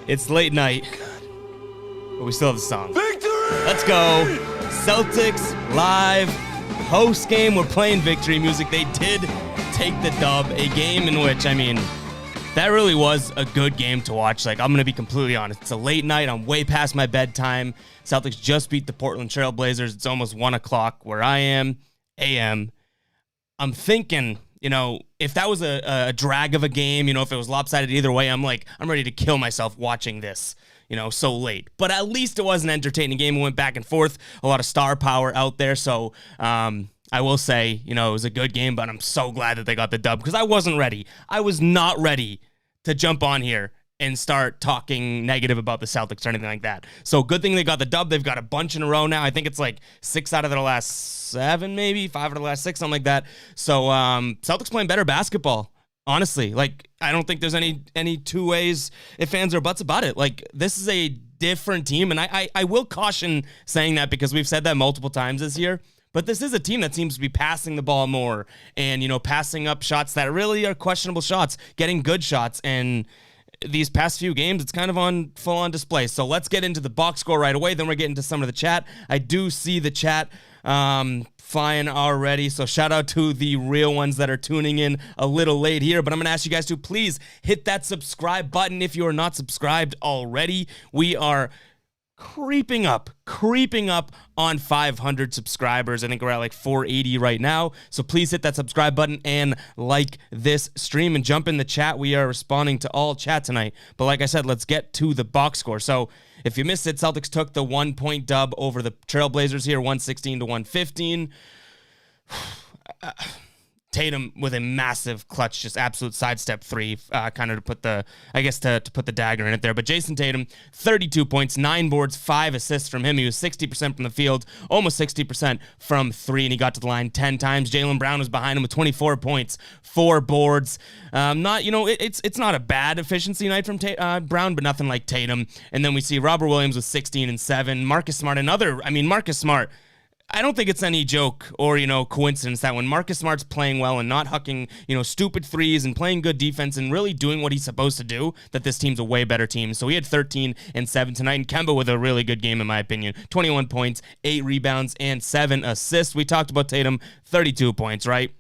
It's late night, but we still have the song. Victory! Let's go. Celtics live post-game. We're playing victory music. They did take the dub. A game in which, that really was a good game to watch. Like, I'm going to be completely honest. It's a late night. I'm way past my bedtime. Celtics just beat the Portland Trail Blazers. It's almost 1 o'clock where I am, a.m. I'm thinking, if that was a drag of a game, if it was lopsided either way, I'm ready to kill myself watching this, so late. But at least it was an entertaining game. It went back and forth, a lot of star power out there. So I will say, it was a good game, but I'm so glad that they got the dub because I wasn't ready. I was not ready to jump on here and start talking negative about the Celtics or anything like that. So good thing they got the dub. They've got a bunch in a row now. I think it's like 6 out of their last 7, maybe 5 out of the last 6, something like that. So Celtics playing better basketball. Honestly, I don't think there's any two ways, if fans or buts about it. This is a different team, and I will caution saying that because we've said that multiple times this year. But this is a team that seems to be passing the ball more and, passing up shots that really are questionable shots, getting good shots, and these past few games, it's kind of on full-on display. So let's get into the box score right away. Then we're getting to some of the chat. I do see the chat flying already, so shout out to the real ones that are tuning in a little late here. But I'm going to ask you guys to please hit that subscribe button if you are not subscribed already. We are creeping up on 500 subscribers. I think we're at 480 right now. So please hit that subscribe button and like this stream and jump in the chat. We are responding to all chat tonight. But like I said, let's get to the box score. So if you missed it, Celtics took the 1-point dub over the Trailblazers here, 116-115. Tatum with a massive clutch, just absolute sidestep three, kind of to put the, to put the dagger in it there. But Jayson Tatum, 32 points, 9 boards, 5 assists from him. He was 60% from the field, almost 60% from 3, and he got to the line 10 times. Jaylen Brown was behind him with 24 points, 4 boards. It's not a bad efficiency night from Brown, but nothing like Tatum. And then we see Robert Williams with 16 and 7. Marcus Smart, Marcus Smart, I don't think it's any joke or, coincidence that when Marcus Smart's playing well and not hucking, stupid threes and playing good defense and really doing what he's supposed to do, that this team's a way better team. So he had 13 and 7 tonight. And Kemba with a really good game, in my opinion. 21 points, 8 rebounds, and 7 assists. We talked about Tatum, 32 points, right?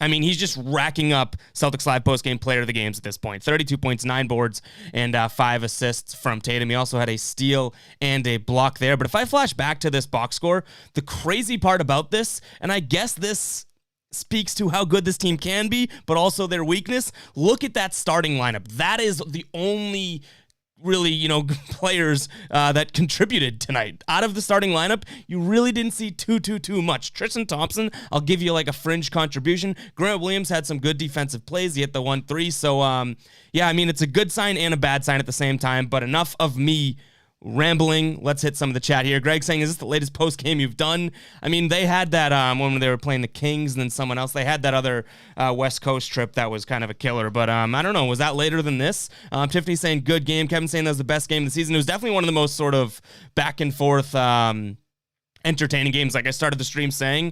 He's just racking up Celtics Live postgame player of the games at this point. 32 points, 9 boards, and 5 assists from Tatum. He also had a steal and a block there. But if I flash back to this box score, the crazy part about this, and I guess this speaks to how good this team can be, but also their weakness, look at that starting lineup. That is the only really, players that contributed tonight. Out of the starting lineup, you really didn't see too much. Tristan Thompson, I'll give you a fringe contribution. Grant Williams had some good defensive plays. He hit the 1-3. So, it's a good sign and a bad sign at the same time. But enough of me rambling. Let's hit some of the chat here. Greg saying, is this the latest post game you've done? They had that when they were playing the Kings and then someone else. They had that other West Coast trip that was kind of a killer. But I don't know. Was that later than this? Tiffany saying, good game. Kevin saying that was the best game of the season. It was definitely one of the most sort of back and forth entertaining games. Like I started the stream saying,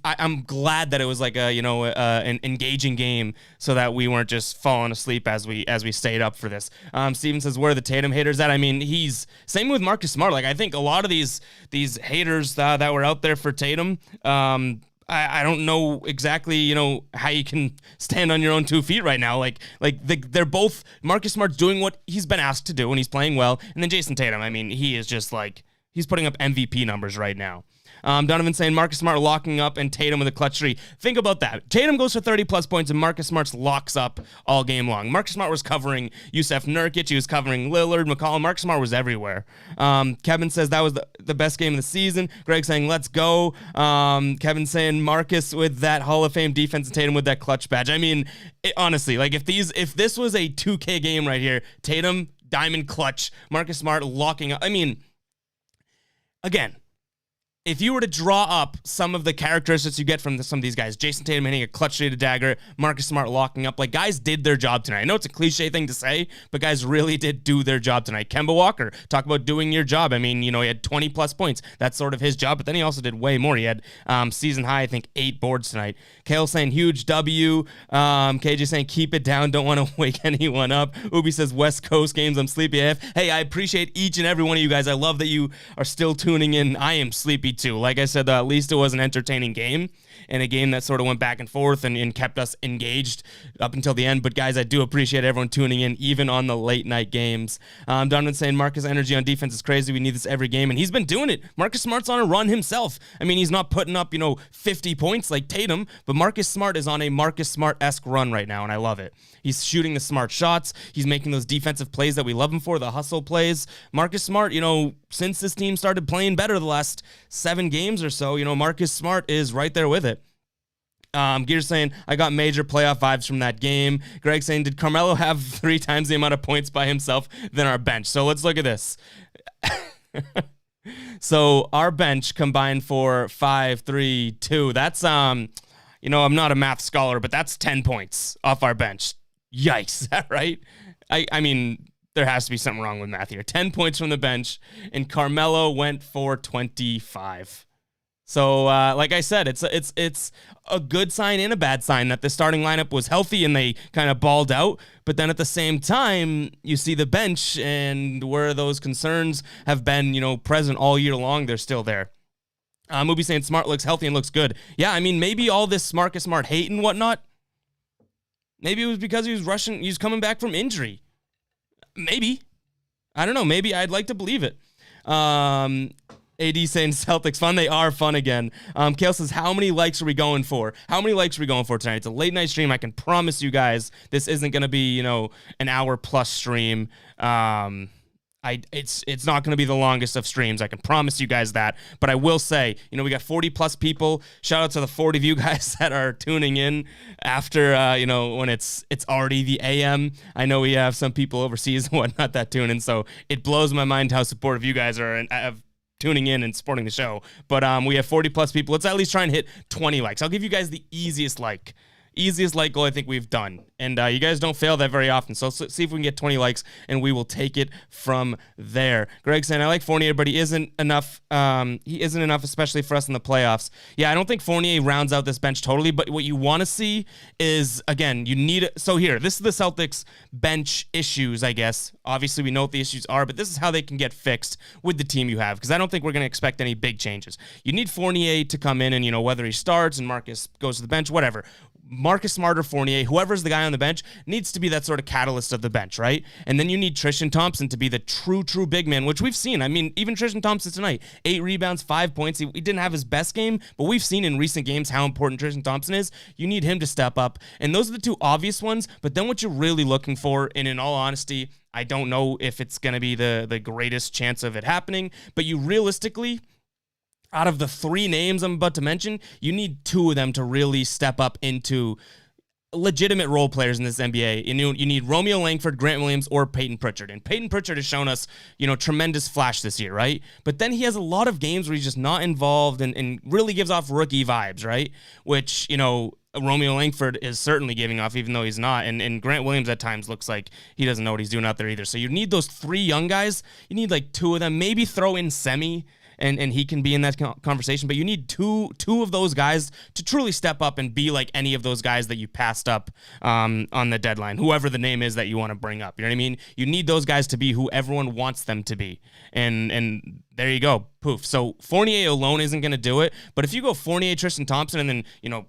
I'm glad that it was an engaging game so that we weren't just falling asleep as we stayed up for this. Steven says, where are the Tatum haters at? He's same with Marcus Smart. I think a lot of these haters that were out there for Tatum, I don't know exactly, how you can stand on your own 2 feet right now. They're both, Marcus Smart's doing what he's been asked to do and he's playing well. And then Jayson Tatum, he is just he's putting up MVP numbers right now. Donovan saying Marcus Smart locking up and Tatum with a clutch 3. Think about that. Tatum goes for 30-plus points and Marcus Smart locks up all game long. Marcus Smart was covering Yusef Nurkic. He was covering Lillard, McCollum. Marcus Smart was everywhere. Kevin says that was the best game of the season. Greg saying, let's go. Kevin saying Marcus with that Hall of Fame defense and Tatum with that clutch badge. Honestly, if this was a 2K game right here, Tatum, diamond clutch, Marcus Smart locking up. Again, if you were to draw up some of the characteristics you get from some of these guys, Jayson Tatum hitting a clutch-shaded dagger, Marcus Smart locking up, like, guys did their job tonight. I know it's a cliche thing to say, but guys really did do their job tonight. Kemba Walker, talk about doing your job. I mean, he had 20-plus points. That's sort of his job, but then he also did way more. He had season high, I think, 8 boards tonight. Kale saying, huge W. KJ saying, keep it down. Don't want to wake anyone up. Ubi says, West Coast games, I'm sleepy AF. Hey, I appreciate each and every one of you guys. I love that you are still tuning in. I am sleepy too. Like I said, at least it was an entertaining game and a game that sort of went back and forth and kept us engaged up until the end. But guys, I do appreciate everyone tuning in, even on the late night games. Donovan saying Marcus' energy on defense is crazy. We need this every game, and he's been doing it. Marcus Smart's on a run himself. I mean, he's not putting up 50 points like Tatum, but Marcus Smart is on a Marcus Smart-esque run right now, and I love it. He's shooting the smart shots. He's making those defensive plays that we love him for, the hustle plays. Marcus Smart, since this team started playing better the last 7 games or so, Marcus Smart is right there with it. Gears saying, I got major playoff vibes from that game. Greg saying, did Carmelo have 3 times the amount of points by himself than our bench? So let's look at this. So our bench combined for 5, 3, 2. That's, I'm not a math scholar, but that's 10 points off our bench. Yikes, right? I mean, there has to be something wrong with math here. 10 points from the bench, and Carmelo went for 25. So, like I said, it's a good sign and a bad sign that the starting lineup was healthy and they kind of balled out. But then at the same time, you see the bench, and where those concerns have been, present all year long, they're still there. Mubi saying Smart looks healthy and looks good. Yeah, I mean, maybe all this Marcus Smart hate and whatnot, maybe it was because he was coming back from injury. Maybe. I don't know. Maybe. I'd like to believe it. AD saying Celtics fun. They are fun again. Kale says, how many likes are we going for? How many likes are we going for tonight? It's a late night stream. I can promise you guys this isn't going to be, an hour plus stream. It's not going to be the longest of streams. I can promise you guys that. But I will say, we got 40 plus people. Shout out to the 40 of you guys that are tuning in after, when it's already the AM. I know we have some people overseas and whatnot that tune in. So it blows my mind how supportive you guys are and have tuning in and supporting the show. But we have 40 plus people. Let's at least try and hit 20 likes. I'll give you guys the easiest like goal I think we've done. And you guys don't fail that very often. So let's see if we can get 20 likes, and we will take it from there. Greg saying, I like Fournier, but he isn't enough. He isn't enough, especially for us in the playoffs. Yeah, I don't think Fournier rounds out this bench totally, but what you want to see is, again, you need it. So here, this is the Celtics bench issues, I guess. Obviously, we know what the issues are, but this is how they can get fixed with the team you have, because I don't think we're going to expect any big changes. You need Fournier to come in and, whether he starts and Marcus goes to the bench, whatever. Marcus Smart or Fournier, whoever's the guy on the bench, needs to be that sort of catalyst of the bench, right? And then you need Tristan Thompson to be the true big man, which we've seen. I mean, even Tristan Thompson tonight, 8 rebounds, 5 points. He didn't have his best game, but we've seen in recent games how important Tristan Thompson is. You need him to step up. And those are the 2 obvious ones, but then what you're really looking for, and in all honesty, I don't know if it's going to be the greatest chance of it happening, but you realistically, out of the 3 names I'm about to mention, you need 2 of them to really step up into legitimate role players in this NBA. You need Romeo Langford, Grant Williams, or Peyton Pritchard. And Peyton Pritchard has shown us, tremendous flash this year, right? But then he has a lot of games where he's just not involved and really gives off rookie vibes, right? Which, Romeo Langford is certainly giving off, even though he's not. And Grant Williams at times looks like he doesn't know what he's doing out there either. So you need those 3 young guys. You need like 2 of them. Maybe throw in Semi. And he can be in that conversation, but you need two of those guys to truly step up and be like any of those guys that you passed up on the deadline, whoever the name is that you want to bring up. You know what I mean? You need those guys to be who everyone wants them to be. And there you go. Poof. So Fournier alone isn't going to do it, but if you go Fournier, Tristan Thompson, and then,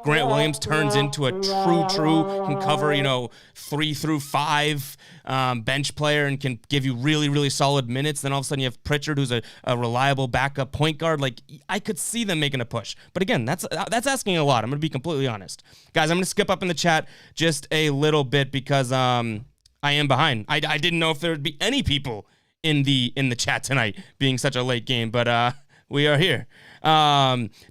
Grant Williams turns into a true, can cover, 3 through 5 bench player and can give you really, really solid minutes. Then all of a sudden you have Pritchard, who's a reliable backup point guard. Like, I could see them making a push. But again, that's asking a lot. I'm going to be completely honest. Guys, I'm going to skip up in the chat just a little bit because I am behind. I didn't know if there would be any people in the chat tonight, being such a late game, but we are here.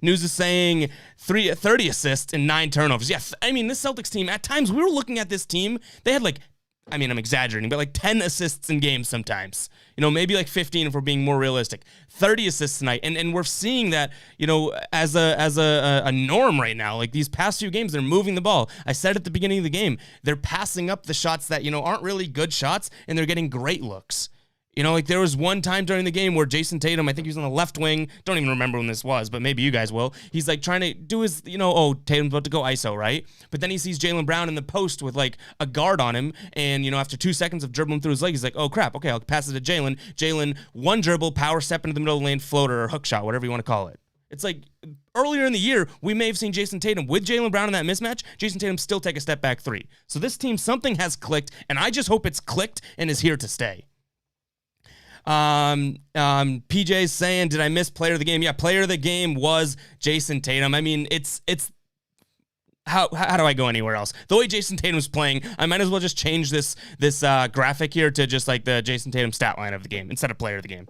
News is saying 30 assists and 9 turnovers. Yes, I mean, this Celtics team, at times we were looking at this team, they had like I mean, I'm exaggerating, but like 10 assists in games sometimes. Maybe like 15 if we're being more realistic. 30 assists tonight. And we're seeing that, as a norm right now. Like these past few games, they're moving the ball. I said at the beginning of the game, they're passing up the shots that, aren't really good shots, and they're getting great looks. Like there was one time during the game where Jayson Tatum, I think he was on the left wing. Don't even remember when this was, but maybe you guys will. He's like trying to do his, Tatum's about to go ISO, right? But then he sees Jaylen Brown in the post with like a guard on him. And, after 2 seconds of dribbling through his leg, he's like, oh crap, okay, I'll pass it to Jaylen. Jaylen, one dribble, power step into the middle of the lane, floater or hook shot, whatever you want to call it. It's like earlier in the year, we may have seen Jayson Tatum with Jaylen Brown in that mismatch. Jayson Tatum still take a step back three. So this team, something has clicked, and I just hope it's clicked and is here to stay. PJ's saying, did I miss player of the game? Yeah, player of the game was Jayson Tatum. I mean, it's how do I go anywhere else? The way Jayson Tatum's playing, I might as well just change this graphic here to just like the Jayson Tatum stat line of the game instead of player of the game.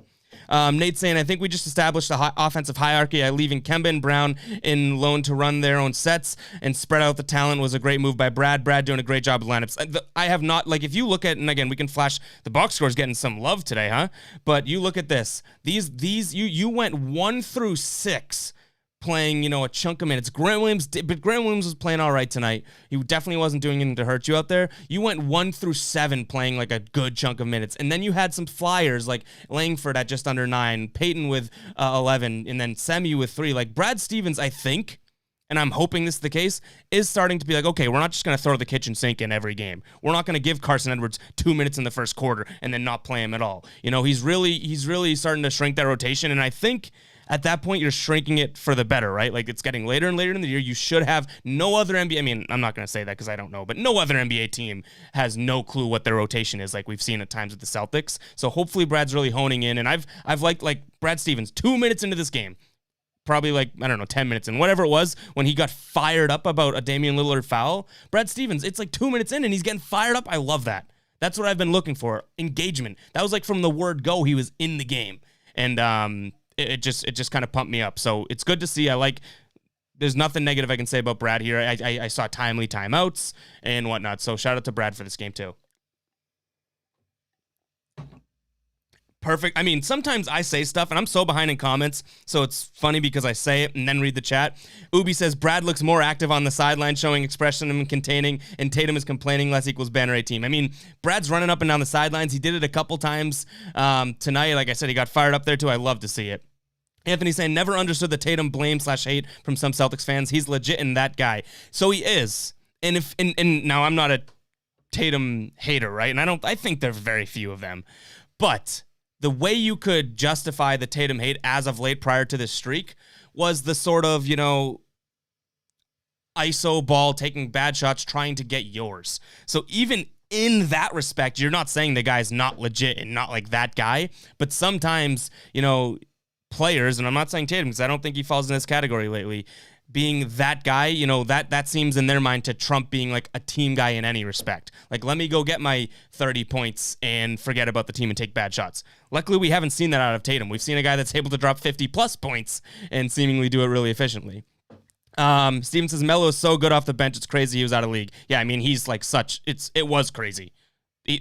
Nate's saying, I think we just established a offensive hierarchy. Leaving Kemba and Brown in loan to run their own sets and spread out the talent was a great move by Brad. Brad doing a great job with lineups. I have not, like, if you look at, and again, we can flash, the box score's getting some love today, huh? But you look at this. You went 1 through 6 playing, a chunk of minutes. Grant Williams was playing all right tonight. He definitely wasn't doing anything to hurt you out there. You went 1 through 7 playing like a good chunk of minutes. And then you had some flyers like Langford at just under 9, Peyton with 11, and then Semi with 3. Like Brad Stevens, I think, and I'm hoping this is the case, is starting to be like, okay, we're not just going to throw the kitchen sink in every game. We're not going to give Carson Edwards 2 minutes in the first quarter and then not play him at all. He's really starting to shrink that rotation, and I think at that point, you're shrinking it for the better, right? Like, it's getting later and later in the year. You should have no other NBA. I mean, I'm not going to say that because I don't know, but no other NBA team has no clue what their rotation is, like we've seen at times with the Celtics. So hopefully Brad's really honing in. And I've liked, like, Brad Stevens, 2 minutes into this game, probably like, I don't know, 10 minutes in, whatever it was, when he got fired up about a Damian Lillard foul. Brad Stevens, it's like 2 minutes in and he's getting fired up. I love that. That's what I've been looking for. Engagement. That was like from the word go, he was in the game. And, it just kind of pumped me up. So it's good to see. There's nothing negative I can say about Brad here. I saw timely timeouts and whatnot. So shout out to Brad for this game too. Perfect. I mean, sometimes I say stuff and I'm so behind in comments, so it's funny because I say it and then read the chat. Ubi says, Brad looks more active on the sideline, showing expression and containing, and Tatum is complaining less equals banner A team. I mean, Brad's running up and down the sidelines. He did it a couple times tonight. Like I said, he got fired up there too. I love to see it. Anthony saying, never understood the Tatum blame/hate from some Celtics fans. He's legit in that guy. So he is. And now I'm not a Tatum hater, right? And I think there's very few of them. But the way you could justify the Tatum hate as of late prior to this streak was the sort of, ISO ball, taking bad shots, trying to get yours. So even in that respect, you're not saying the guy's not legit and not like that guy, but sometimes, players, and I'm not saying Tatum because I don't think he falls in this category lately, being that guy, that seems in their mind to trump being like a team guy in any respect. Like, let me go get my 30 points and forget about the team and take bad shots. Luckily, we haven't seen that out of Tatum. We've seen a guy that's able to drop 50-plus points and seemingly do it really efficiently. Steven says, Melo is so good off the bench, it's crazy he was out of league. Yeah, I mean, he's like it was crazy.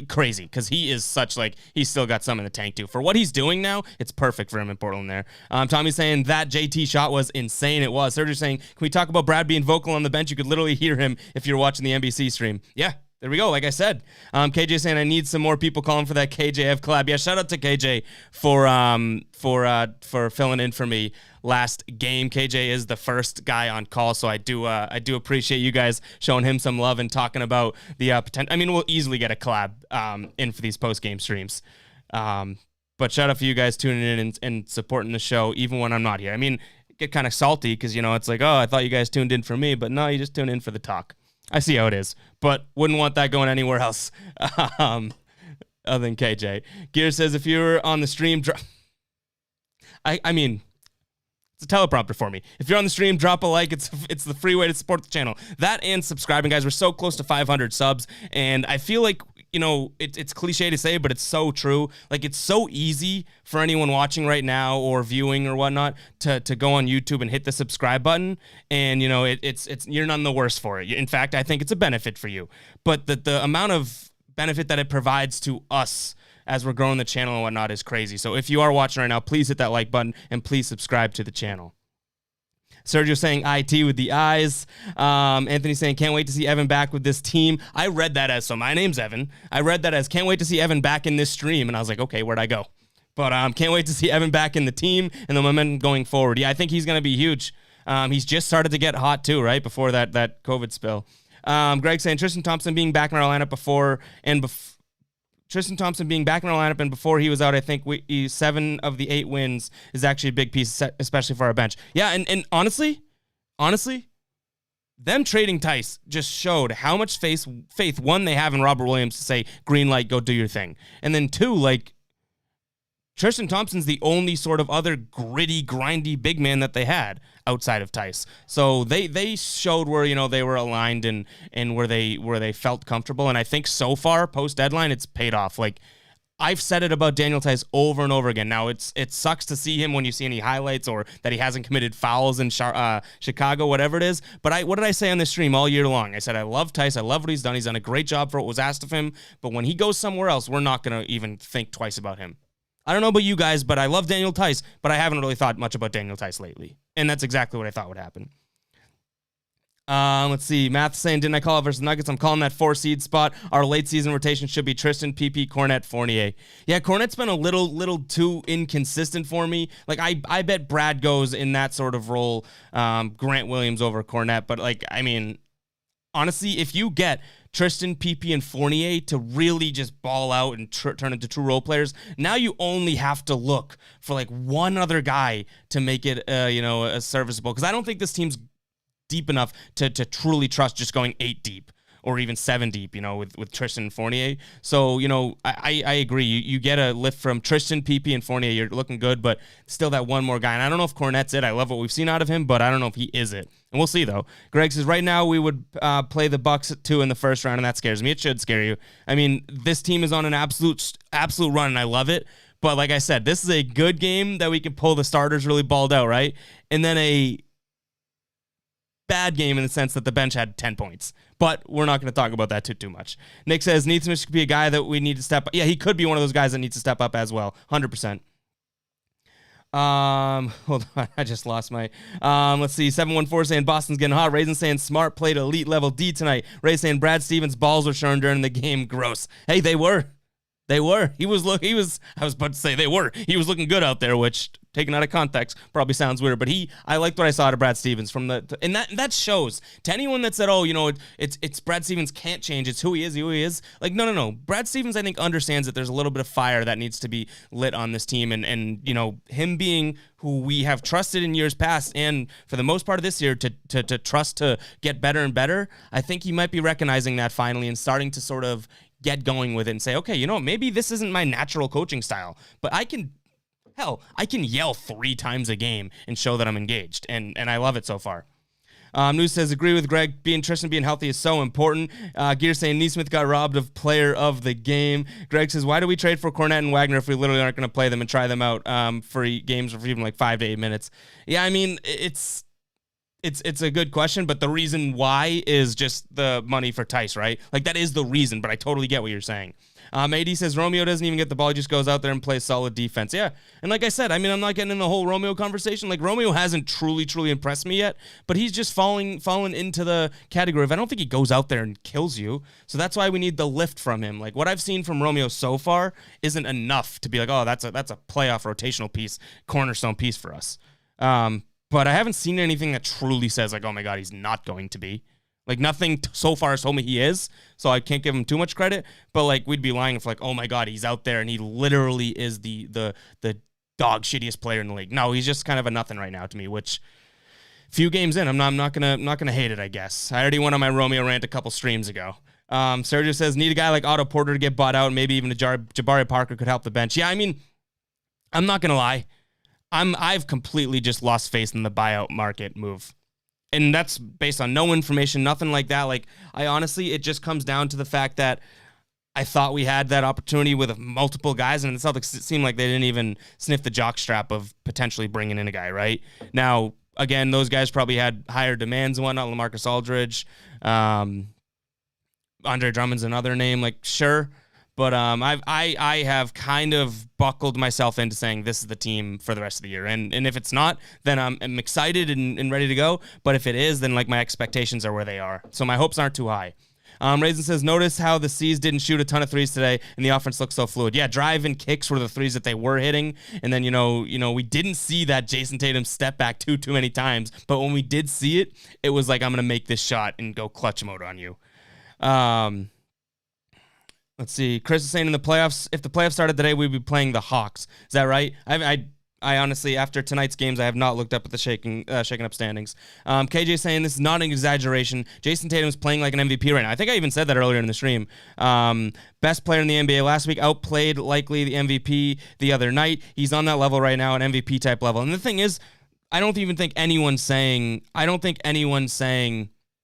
Crazy, because he is such, like, he's still got some in the tank too. For what he's doing now, it's perfect for him in Portland there. Tommy's saying that JT shot was insane. It was. Sergio's saying, can we talk about Brad being vocal on the bench? You could literally hear him if you're watching the NBC stream. Yeah, there we go. Like I said, KJ saying I need some more people calling for that KJF collab. Yeah, shout out to KJ for filling in for me last game. KJ is the first guy on call, so I do appreciate you guys showing him some love and talking about the potential. I mean, we'll easily get a collab in for these post-game streams. But shout out for you guys tuning in and supporting the show, even when I'm not here. I mean, get kind of salty because, it's like, oh, I thought you guys tuned in for me, but no, you just tuned in for the talk. I see how it is, but wouldn't want that going anywhere else other than KJ. Gear says, if you're on the stream, I mean, it's a teleprompter for me. If you're on the stream, drop a like. It's the free way to support the channel. That and subscribing, guys. We're so close to 500 subs, and I feel like, it's cliche to say, but it's so true. Like, it's so easy for anyone watching right now or viewing or whatnot to go on YouTube and hit the subscribe button, and it's you're none the worse for it. In fact, I think it's a benefit for you. But the amount of benefit that it provides to us as we're growing the channel and whatnot is crazy. So if you are watching right now, please hit that like button and please subscribe to the channel. Sergio saying IT with the eyes. Anthony saying, can't wait to see Evan back with this team. I read that as, so my name's Evan. I read that as, can't wait to see Evan back in this stream. And I was like, okay, where'd I go? But can't wait to see Evan back in the team and the momentum going forward. Yeah, I think he's going to be huge. He's just started to get hot too, right? Before that COVID spill. Greg saying, Tristan Thompson being back in our lineup before Tristan Thompson being back in our lineup and before he was out, I think 7 of the 8 wins is actually a big piece, especially for our bench. Yeah, and honestly, them trading Tice just showed how much faith, one, they have in Robert Williams to say, green light, go do your thing. And then 2, like, Tristan Thompson's the only sort of other gritty, grindy big man that they had outside of Tice. So they showed where, they were aligned and where they felt comfortable. And I think so far, post-deadline, it's paid off. Like, I've said it about Daniel Tice over and over again. Now, it sucks to see him when you see any highlights or that he hasn't committed fouls in Chicago, whatever it is. But what did I say on this stream all year long? I said, I love Tice. I love what he's done. He's done a great job for what was asked of him. But when he goes somewhere else, we're not going to even think twice about him. I don't know about you guys, but I love Daniel Tice, but I haven't really thought much about Daniel Tice lately. And that's exactly what I thought would happen. Let's see. Math saying, didn't I call it versus Nuggets? I'm calling that 4 seed spot. Our late season rotation should be Tristan, PP, Cornette, Fournier. Yeah, Cornette's been a little too inconsistent for me. Like, I bet Brad goes in that sort of role, Grant Williams over Cornette. But, like, I mean, honestly, if you get Tristan, PP, and Fournier to really just ball out and turn into true role players, now you only have to look for like one other guy to make it, a serviceable. Because I don't think this team's deep enough to truly trust just going 8 deep or even 7 deep, with Tristan and Fournier. So, I agree. You get a lift from Tristan, PP, and Fournier. You're looking good, but still that one more guy. And I don't know if Cornette's it. I love what we've seen out of him, but I don't know if he is it. And we'll see, though. Greg says, right now we would play the Bucks at 2 in the first round, and that scares me. It should scare you. I mean, this team is on an absolute run, and I love it. But like I said, this is a good game that we can pull the starters really balled out, right? And then a bad game in the sense that the bench had 10 points. But we're not going to talk about that too much. Nick says, Neesmith could be a guy that we need to step up. Yeah, he could be one of those guys that needs to step up as well. 100%. Hold on, I just lost my, let's see, 714 saying Boston's getting hot. Raisin saying Smart played elite level D tonight. Ray saying Brad Stevens' balls were shown during the game. Gross. Hey, they were. He was, I was about to say he was looking good out there, which taken out of context probably sounds weird, but I liked what I saw out of Brad Stevens and that shows to anyone that said, it's Brad Stevens can't change. It's who he is. Like, no. Brad Stevens, I think, understands that there's a little bit of fire that needs to be lit on this team. And him being who we have trusted in years past and for the most part of this year to trust to get better and better, I think he might be recognizing that finally and starting to sort of get going with it and say, okay, maybe this isn't my natural coaching style, but I can yell 3 times a game and show that I'm engaged, and I love it so far. News says, agree with Greg. Tristan being healthy is so important. Gear saying Neesmith got robbed of player of the game. Greg says, why do we trade for Cornette and Wagner if we literally aren't going to play them and try them out for games for even like 5 to 8 minutes? Yeah, I mean, it's a good question, but the reason why is just the money for Tice, right? Like, that is the reason, but I totally get what you're saying. AD says Romeo doesn't even get the ball. He just goes out there and plays solid defense. Yeah, and like I said, I mean, I'm not getting in the whole Romeo conversation. Like, Romeo hasn't truly impressed me yet, but he's just fallen into the category of I don't think he goes out there and kills you. So that's why we need the lift from him. Like, what I've seen from Romeo so far isn't enough to be like, oh, that's a playoff rotational piece, cornerstone piece for us. But I haven't seen anything that truly says, like, oh, my God, he's not going to be. Like, nothing so far has told me he is, so I can't give him too much credit. But, like, we'd be lying if, like, oh, my God, he's out there and he literally is the dog shittiest player in the league. No, he's just kind of a nothing right now to me, which few games in, I'm not gonna hate it, I guess. I already went on my Romeo rant a couple streams ago. Sergio says, need a guy like Otto Porter to get bought out. Maybe even Jabari Parker could help the bench. Yeah, I mean, I'm not going to lie. I've completely just lost faith in the buyout market move. And that's based on no information, nothing like that. Like, I honestly, it just comes down to the fact that I thought we had that opportunity with multiple guys, and the Celtics, it seemed like they didn't even sniff the jockstrap of potentially bringing in a guy, right? Now, again, those guys probably had higher demands and whatnot, LaMarcus Aldridge, Andre Drummond's another name, like, sure. But I have kind of buckled myself into saying this is the team for the rest of the year. And if it's not, then I'm excited and ready to go. But if it is, then like my expectations are where they are. So my hopes aren't too high. Raisin says, notice how the C's didn't shoot a ton of threes today and the offense looks so fluid. Yeah, drive and kicks were the threes that they were hitting. And then, we didn't see that Jayson Tatum step back too many times. But when we did see it, it was like, I'm going to make this shot and go clutch mode on you. Let's see. Chris is saying in the playoffs, if the playoffs started today, we'd be playing the Hawks. Is that right? I honestly, after tonight's games, I have not looked up at the shaking up standings. KJ saying this is not an exaggeration. Jayson Tatum's playing like an MVP right now. I think I even said that earlier in the stream. Best player in the NBA last week, outplayed likely the MVP the other night. He's on that level right now, an MVP type level. And the thing is, I don't think anyone's saying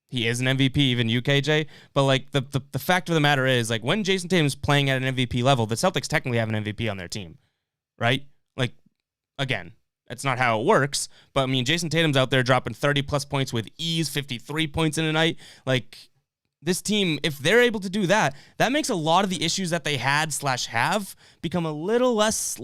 he is an MVP, even UKJ. But like the fact of the matter is, like, when Jayson Tatum's playing at an MVP level, the Celtics technically have an MVP on their team, right? Like, again, that's not how it works. But I mean, Jayson Tatum's out there dropping 30+ points with ease, 53 points in a night. Like, this team, if they're able to do that, that makes a lot of the issues that they had/have become a little less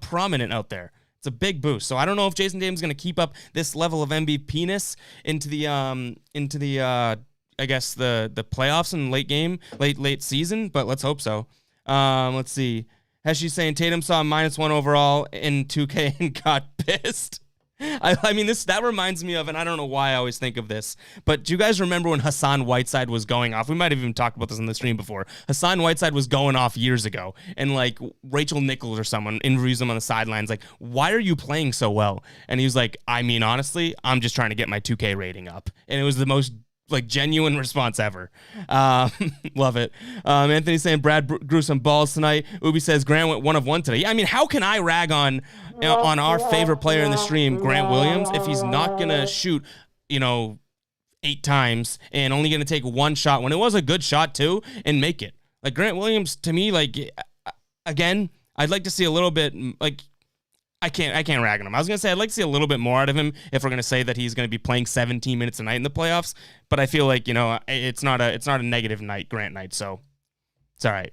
prominent out there. It's a big boost. So I don't know if Jayson Tatum's going to keep up this level of MVP-ness into the I guess the playoffs and late season, but let's hope so. Let's see. Heshy's saying Tatum saw -1 overall in 2K and got pissed. I mean, that reminds me of, and I don't know why I always think of this, but do you guys remember when Hassan Whiteside was going off? We might have even talked about this on the stream before. Hassan Whiteside was going off years ago, and like Rachel Nichols or someone interviews him on the sidelines, like, why are you playing so well? And he was like, I mean, honestly, I'm just trying to get my 2K rating up. And it was the most like genuine response ever. Love it. Anthony's saying Brad grew some balls tonight. Ubi says Grant went 1 of 1 today. Yeah, I mean, how can I rag on our favorite player in the stream, Grant Williams, if he's not gonna shoot 8 times and only gonna take 1 shot when it was a good shot too and make it? Like, Grant Williams, to me, like, again, I'd like to see a little bit, like, I can't rag on him. I was going to say I'd like to see a little bit more out of him if we're going to say that he's going to be playing 17 minutes a night in the playoffs, but I feel like, it's not a negative night, Grant night, so it's all right.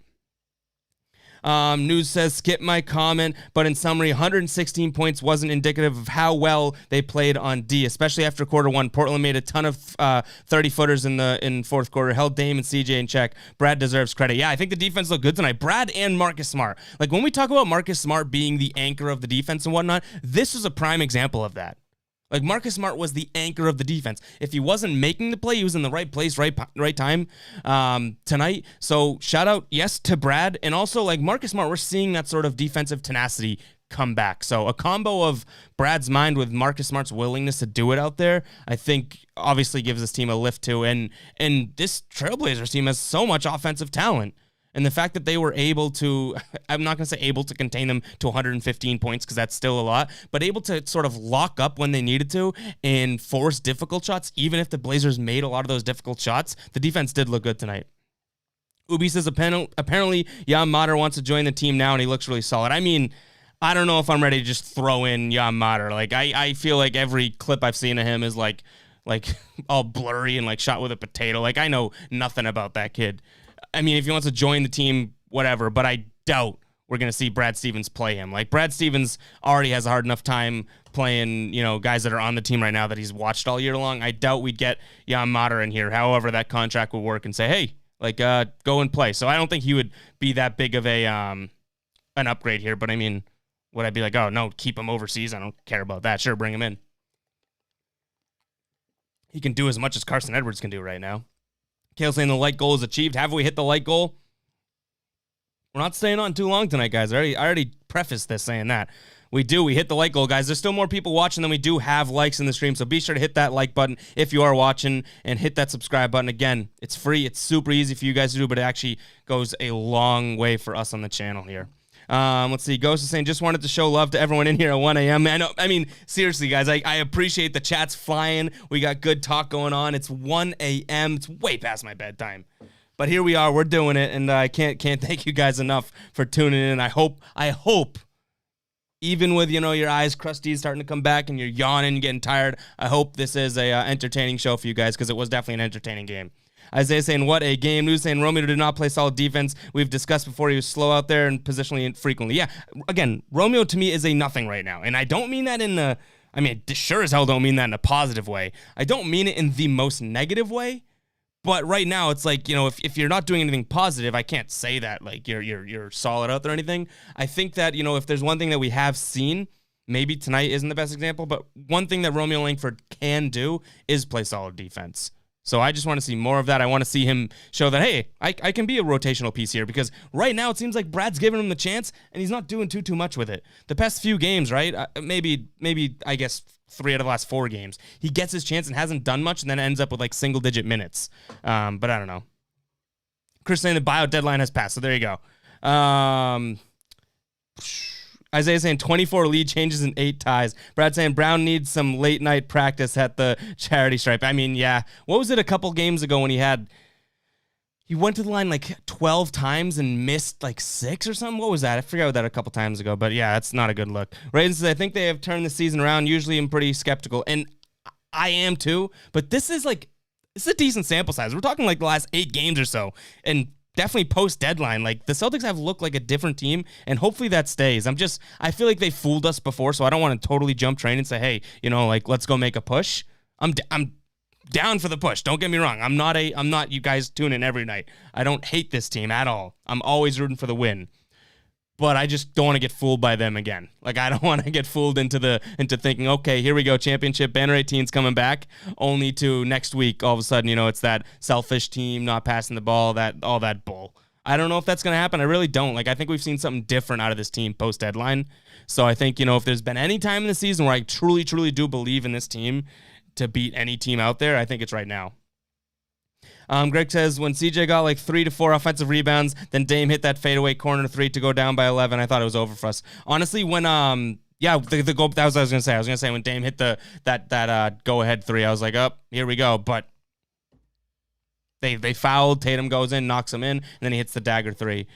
News says, skip my comment, but in summary, 116 points wasn't indicative of how well they played on D, especially after quarter 1. Portland made a ton of 30-footers in fourth quarter, held Dame and CJ in check. Brad deserves credit. Yeah, I think the defense looked good tonight. Brad and Marcus Smart. Like, when we talk about Marcus Smart being the anchor of the defense and whatnot, this is a prime example of that. Like, Marcus Smart was the anchor of the defense. If he wasn't making the play, he was in the right place, right time tonight. So shout out, yes, to Brad. And also, like, Marcus Smart, we're seeing that sort of defensive tenacity come back. So a combo of Brad's mind with Marcus Smart's willingness to do it out there, I think obviously gives this team a lift too. And this Trailblazers team has so much offensive talent. And the fact that they were able to, I'm not going to say able to contain them to 115 points because that's still a lot, but able to sort of lock up when they needed to and force difficult shots, even if the Blazers made a lot of those difficult shots, the defense did look good tonight. Ubi says apparently Jan Mater wants to join the team now and he looks really solid. I mean, I don't know if I'm ready to just throw in Jan Mater. Like, I feel like every clip I've seen of him is like all blurry and like shot with a potato. Like, I know nothing about that kid. I mean, if he wants to join the team, whatever, but I doubt we're going to see Brad Stevens play him. Like, Brad Stevens already has a hard enough time playing, guys that are on the team right now that he's watched all year long. I doubt we'd get Jan Mater in here, however that contract would work, and say, hey, like, go and play. So I don't think he would be that big of an upgrade here, but I mean, would I be like, oh, no, keep him overseas? I don't care about that. Sure, bring him in. He can do as much as Carson Edwards can do right now. Kale saying the light goal is achieved. Have we hit the light goal? We're not staying on too long tonight, guys. I already prefaced this saying that. We hit the like goal, guys. There's still more people watching than we do have likes in the stream, so be sure to hit that like button if you are watching and hit that subscribe button. Again, it's free. It's super easy for you guys to do, but it actually goes a long way for us on the channel here. Let's see. Ghost is saying, just wanted to show love to everyone in here at 1 a.m. I mean, seriously, guys, I appreciate the chat's flying. We got good talk going on. It's 1 a.m. It's way past my bedtime. But here we are. We're doing it, and I can't thank you guys enough for tuning in. I hope, even with, your eyes crusty starting to come back and you're yawning, getting tired, I hope this is a entertaining show for you guys because it was definitely an entertaining game. Isaiah saying, what a game. News saying, Romeo did not play solid defense. We've discussed before he was slow out there and positionally infrequently. Yeah, again, Romeo to me is a nothing right now. And I don't mean that in I sure as hell don't mean that in a positive way. I don't mean it in the most negative way. But right now, it's like, if you're not doing anything positive, I can't say that, like, you're solid out there or anything. I think that, if there's one thing that we have seen, maybe tonight isn't the best example, but one thing that Romeo Langford can do is play solid defense. So I just want to see more of that. I want to see him show that, hey, I can be a rotational piece here, because right now it seems like Brad's giving him the chance, and he's not doing too much with it. The past few games, right? Maybe I guess 3 out of the last 4 games, he gets his chance and hasn't done much, and then ends up with like single-digit minutes. But I don't know. Chris saying the buyout deadline has passed, so there you go. Isaiah saying 24 lead changes and 8 ties. Brad saying Brown needs some late night practice at the charity stripe. Yeah. What was it a couple games ago when he went to the line like 12 times and missed like 6 or something? What was that? I forgot that a couple times ago, but yeah, that's not a good look. Raiden says, I think they have turned the season around. Usually I'm pretty skeptical, and I am too, but this is a decent sample size. We're talking like the last 8 games or so, and definitely post-deadline. Like, the Celtics have looked like a different team, and hopefully that stays. I feel like they fooled us before, so I don't want to totally jump train and say, hey, let's go make a push. I'm down for the push. Don't get me wrong. I'm not you guys tune in every night. I don't hate this team at all. I'm always rooting for the win. But I just don't want to get fooled by them again. Like, I don't want to get fooled into thinking, okay, here we go, championship, banner 18's coming back, only to next week, all of a sudden, it's that selfish team not passing the ball, all that bull. I don't know if that's going to happen. I really don't. Like, I think we've seen something different out of this team post-deadline. So I think, if there's been any time in the season where I truly, truly do believe in this team to beat any team out there, I think it's right now. Greg says, when CJ got like 3 to 4 offensive rebounds, then Dame hit that fadeaway corner 3 to go down by 11, I thought it was over for us. Honestly, when the goal, that was what I was gonna say. I was gonna say when Dame hit that go ahead 3, I was like, oh, here we go. But they fouled. Tatum goes in, knocks him in, and then he hits the dagger 3.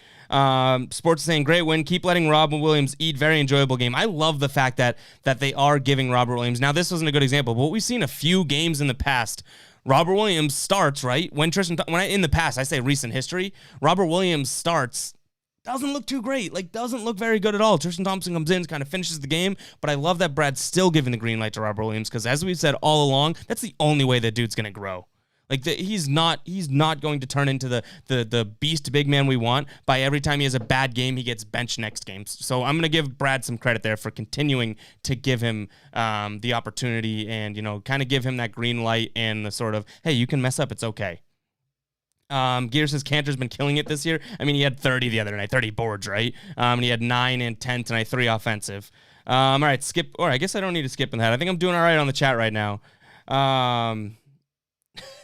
Sports is saying, great win. Keep letting Robert Williams eat. Very enjoyable game. I love the fact that they are giving Robert Williams. Now, this wasn't a good example, but we've seen a few games in the past. Robert Williams starts, right? In the past, I say recent history, Robert Williams starts, doesn't look too great. Like, doesn't look very good at all. Tristan Thompson comes in, kind of finishes the game, but I love that Brad's still giving the green light to Robert Williams, because as we've said all along, that's the only way that dude's going to grow. Like, he's not going to turn into the beast big man we want by every time he has a bad game, he gets benched next game. So I'm going to give Brad some credit there for continuing to give him the opportunity and, kind of give him that green light and the sort of, hey, you can mess up, it's okay. Gear says Cantor's been killing it this year. He had 30 the other night, 30 boards, right? And he had 9 and 10 tonight, 3 offensive. All right, skip, or I guess I don't need to skip in that. I think I'm doing all right on the chat right now.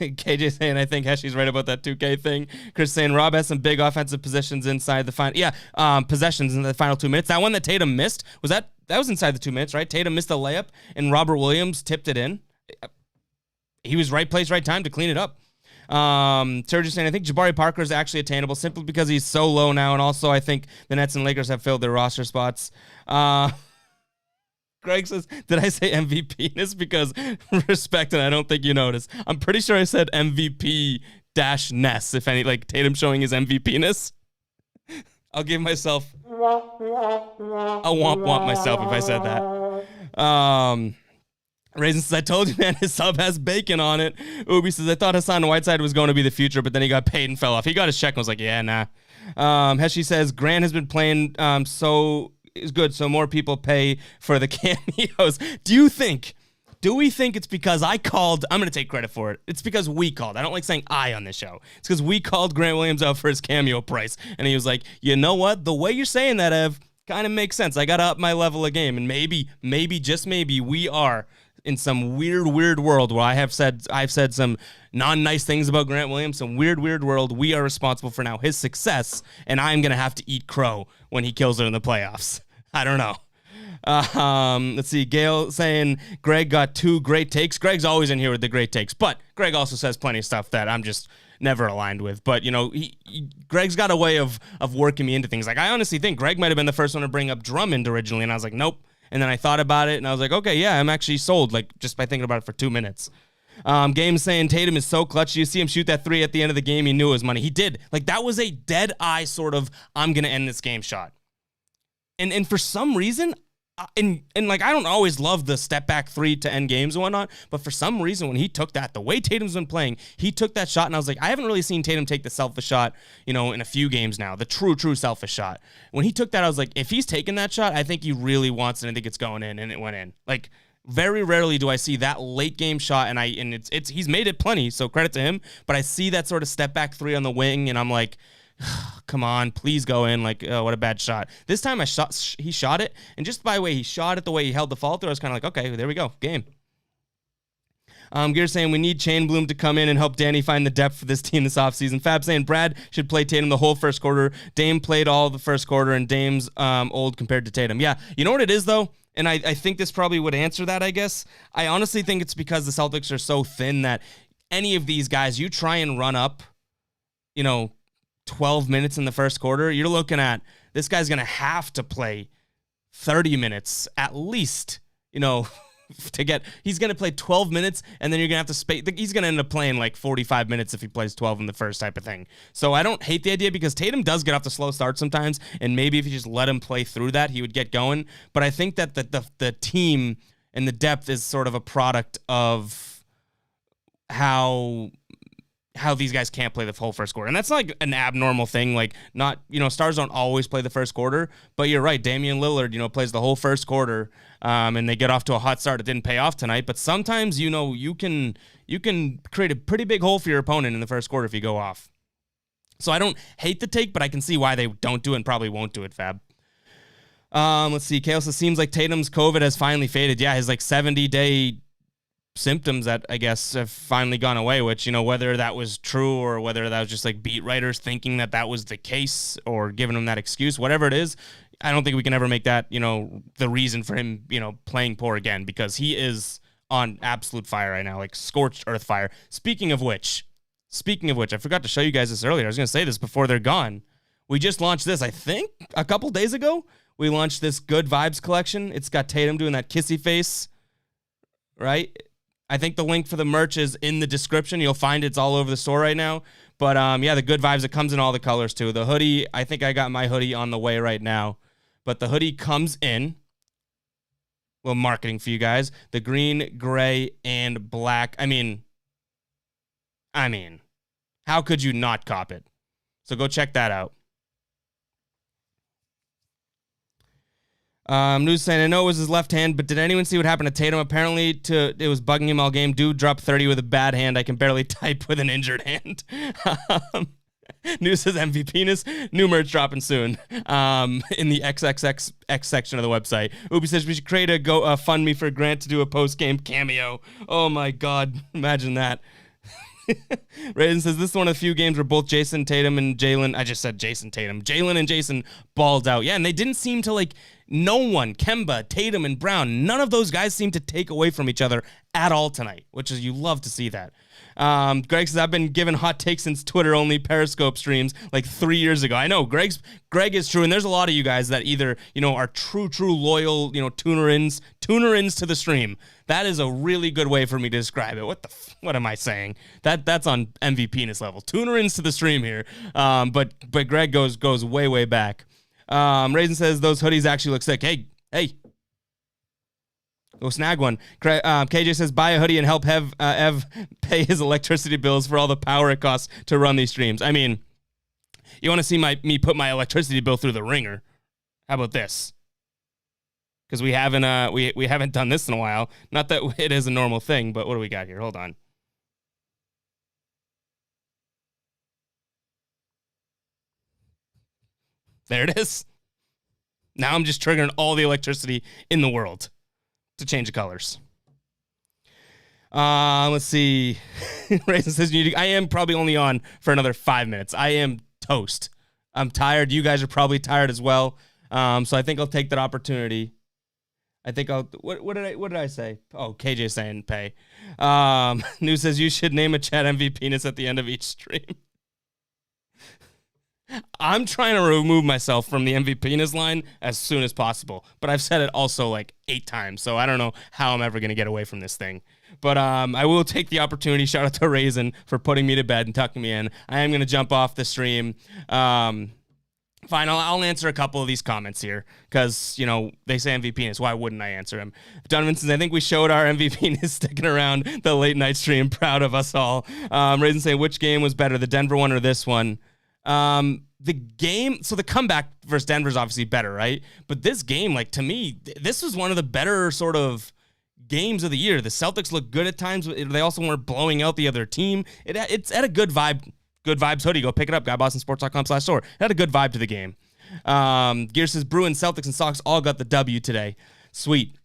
KJ saying, I think Heshy's right about that 2K thing. Chris saying, Rob has some big offensive positions inside the final. Yeah, possessions in the final 2 minutes. That one that Tatum missed, that was inside the 2 minutes, right? Tatum missed a layup, and Robert Williams tipped it in. He was right place, right time to clean it up. Sergio saying, I think Jabari Parker is actually attainable simply because he's so low now, and also I think the Nets and Lakers have filled their roster spots. Greg says, did I say MVP-ness? Because respect, and I don't think you noticed. I'm pretty sure I said MVP-ness, if any, like Tatum showing his MVP-ness. I'll give myself, I'll womp myself if I said that. Raisin says, I told you, man, his sub has bacon on it. Ubi says, I thought Hassan Whiteside was going to be the future, but then he got paid and fell off. He got his check and was like, yeah, nah. Heshy says, Grant has been playing so is good, so more people pay for the cameos. Do we think it's because I called? I'm going to take credit for it. It's because we called. I don't like saying I on this show. It's because we called Grant Williams out for his cameo price, and he was like, you know what? The way you're saying that, Ev, kind of makes sense. I got to up my level of game, and maybe, just maybe, we are in some weird world where I've said some non-nice things about Grant Williams, some weird world. We are responsible for now his success, and I'm going to have to eat crow when he kills it in the playoffs. I don't know. Let's see. Gail saying Greg got 2 great takes. Greg's always in here with the great takes, but Greg also says plenty of stuff that I'm just never aligned with. But, Greg's got a way of working me into things. Like, I honestly think Greg might have been the first one to bring up Drummond originally, and I was like, nope. And then I thought about it, and I was like, okay, yeah, I'm actually sold, like, just by thinking about it for 2 minutes. Game saying Tatum is so clutch. You see him shoot that three at the end of the game. He knew it was money. He did. Like, that was a dead eye sort of, I'm going to end this game shot. And for some reason, and like, I don't always love the step back three to end games and whatnot, but for some reason when he took that, the way Tatum's been playing, he took that shot, and I was like, I haven't really seen Tatum take the selfish shot, in a few games now, the true selfish shot. When he took that, I was like, if he's taking that shot, I think he really wants it. I think it's going in, and it went in. Like, very rarely do I see that late game shot, and it's he's made it plenty, so credit to him, but I see that sort of step back three on the wing, and I'm like, come on, please go in. Like, oh, what a bad shot. This time he shot it, and just by the way he shot it, the way he held the fall through, I was kind of like, okay, there we go, game. Gear saying we need Chainbloom to come in and help Danny find the depth for this team this offseason. Fab saying Brad should play Tatum the whole first quarter. Dame played all the first quarter, and Dame's old compared to Tatum. Yeah, you know what it is, though? And I think this probably would answer that, I guess. I honestly think it's because the Celtics are so thin that any of these guys, you try and run up, 12 minutes in the first quarter, you're looking at this guy's going to have to play 30 minutes at least, he's going to play 12 minutes, and then you're going to have to he's going to end up playing like 45 minutes if he plays 12 in the first type of thing. So I don't hate the idea, because Tatum does get off the slow start sometimes, and maybe if you just let him play through that, he would get going. But I think that the team and the depth is sort of a product of how these guys can't play the whole first quarter. And that's like an abnormal thing. Like, not, stars don't always play the first quarter, but you're right. Damian Lillard, plays the whole first quarter, and they get off to a hot start. It didn't pay off tonight, but sometimes, you can create a pretty big hole for your opponent in the first quarter if you go off. So I don't hate the take, but I can see why they don't do it and probably won't do it, Fab. Let's see. Chaos, it seems like Tatum's COVID has finally faded. Yeah, his 70-day symptoms that I guess have finally gone away, which, whether that was true or whether that was just like beat writers thinking that was the case or giving him that excuse, whatever it is, I don't think we can ever make that, the reason for him, playing poor again, because he is on absolute fire right now, like scorched earth fire. Speaking of which, I forgot to show you guys this earlier. I was going to say this before they're gone. We just launched this, I think, a couple days ago. We launched this Good Vibes collection. It's got Tatum doing that kissy face, right? I think the link for the merch is in the description. You'll find it's all over the store right now. But yeah, the Good Vibes, it comes in all the colors too. The hoodie, I think I got my hoodie on the way right now. But the hoodie comes in. Well, marketing for you guys. The green, gray, and black. I mean, how could you not cop it? So go check that out. News saying, I know it was his left hand, but did anyone see what happened to Tatum? Apparently, it was bugging him all game. Dude dropped 30 with a bad hand. I can barely type with an injured hand. News says MVP-ness. New merch dropping soon in the XXX section of the website. Ubi says we should create a fund me for Grant to do a post-game cameo. Oh, my God. Imagine that. Raisin says this is one of the few games where both Jayson Tatum and Jalen, I just said Jayson Tatum, Jalen and Jayson balled out. Yeah, and they didn't seem to no one, Kemba, Tatum, and Brown, none of those guys seem to take away from each other at all tonight, which is, you love to see that. Greg says, I've been given hot takes since Twitter-only Periscope streams 3 years ago. I know, Greg is true, and there's a lot of you guys that either, are true loyal, tuner-ins to the stream. That is a really good way for me to describe it. What am I saying? That's on MVP-ness level. Tuner-ins to the stream here. But Greg goes way back. Raisin says those hoodies actually look sick. Hey. Go snag one. KJ says buy a hoodie and help Ev pay his electricity bills for all the power it costs to run these streams. I mean, you want to see me put my electricity bill through the ringer? How about this? Because we haven't done this in a while. Not that it is a normal thing, but what do we got here? Hold on. There it is. Now I'm just triggering all the electricity in the world to change the colors. Let's see. Raisin says, I am probably only on for another 5 minutes. I am toast. I'm tired. You guys are probably tired as well. So I think I'll take that opportunity. I think what did I say? Oh, KJ saying pay. News says you should name a chat MVP-ness at the end of each stream. I'm trying to remove myself from the MVP-ness line as soon as possible, but I've said it also like 8 times, so I don't know how I'm ever going to get away from this thing. But I will take the opportunity. Shout out to Raisin for putting me to bed and tucking me in. I am going to jump off the stream. Fine, I'll answer a couple of these comments here because, they say MVP-ness. Why wouldn't I answer him? Donovan says, I think we showed our MVP-ness sticking around the late night stream. Proud of us all. Raisin saying, which game was better, the Denver one or this one? The comeback versus Denver is obviously better, right? But this game, to me, this was one of the better sort of games of the year. The Celtics look good at times. They also weren't blowing out the other team. It's at a good vibe. Good Vibes hoodie. Go pick it up. GuyBostonSports.com/store. It had a good vibe to the game. Gear says Bruins, Celtics, and Sox all got the W today. Sweet.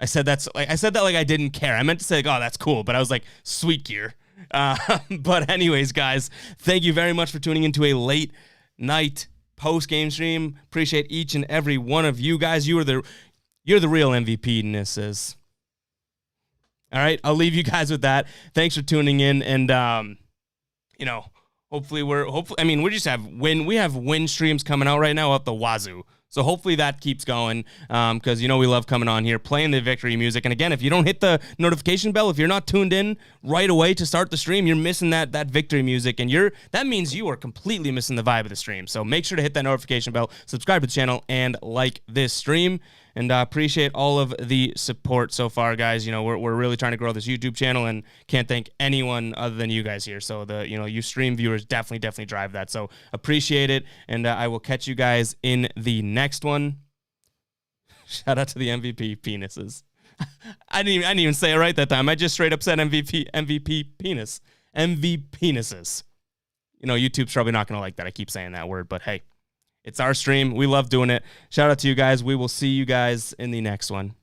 I said that like I didn't care. I meant to say, oh, that's cool, but I was like, sweet, Gear. But anyways, guys, thank you very much for tuning into a late night post-game stream. Appreciate each and every one of you guys. You're the real MVP-nesses. All right, I'll leave you guys with that. Thanks for tuning in, and hopefully we just have win streams coming out right now up the wazoo. So hopefully that keeps going because, we love coming on here, playing the victory music. And again, if you don't hit the notification bell, if you're not tuned in right away to start the stream, you're missing that victory music. And that means you are completely missing the vibe of the stream. So make sure to hit that notification bell, subscribe to the channel, and like this stream. And appreciate all of the support so far, guys. We're really trying to grow this YouTube channel and can't thank anyone other than you guys here. So you stream viewers definitely drive that. So appreciate it. And I will catch you guys in the next one. Shout out to the MVP penises. I didn't even say it right that time. I just straight up said MVP penis. MVP penises. YouTube's probably not going to like that. I keep saying that word, but hey. It's our stream. We love doing it. Shout out to you guys. We will see you guys in the next one.